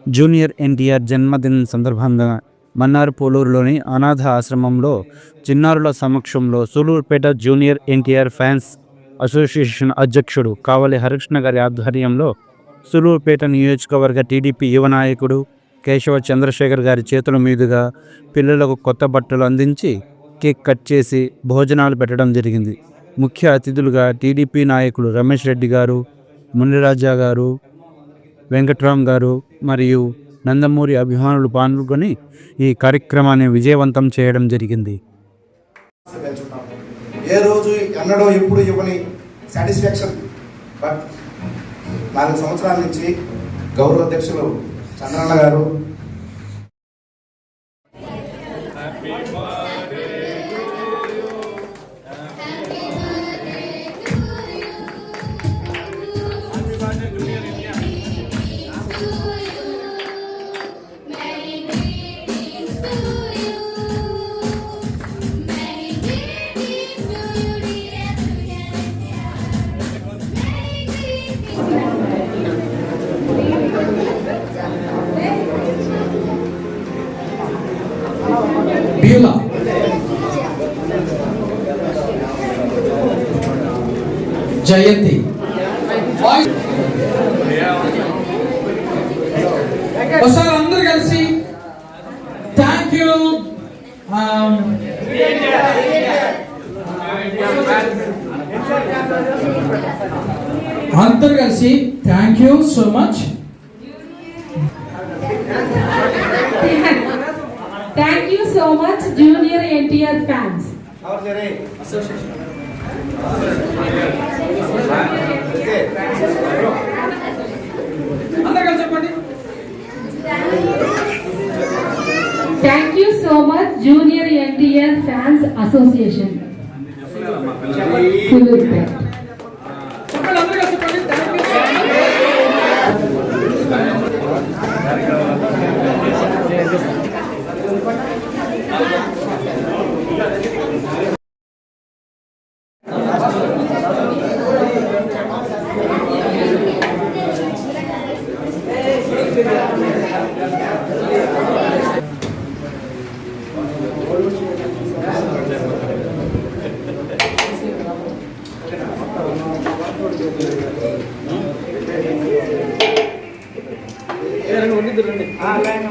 Junior NTR జన్మదినం సందర్భంగా మన్నార్ పోలూరులోని అనాథ ఆశ్రమంలో చిన్నారుల సమక్షంలో Sullurpeta junior NTR fans association అధ్యక్షుడు కావలి హరికృష్ణ గారి ఆధ్వర్యంలో సూలూరుపేట నియోజకవర్గ టీడీపీ యువ నాయకుడు కేశవ చంద్రశేఖర్ గారి చేతుల మీదుగా పిల్లలకు కొత్త బట్టలు అందించి కేక్ కట్ చేసి భోజనాలు పెట్టడం జరిగింది. ముఖ్య అతిథులుగా టీడీపీ నాయకులు రమేష్ రెడ్డి గారు, మునిరాజా గారు, వెంకట్రామ్ గారు మరియు నందమూరి అభిమానులు పాల్గొని ఈ కార్యక్రమాన్ని విజయవంతం చేయడం జరిగింది. ఏ రోజు ఎన్నడో ఎప్పుడు ఇవ్వని సాటిస్ఫాక్షన్. బట్ 4 సంవత్సరాల నుంచి గౌరవ అధ్యక్షులు చంద్రన్న గారు జయంతి ఒకసారి అందరు కలిసి థ్యాంక్ యూ అందరు కలిసి thank you so much. Thank you so much, Junior NTR fans. Thank you so much, Junior NTR Fans Association. Line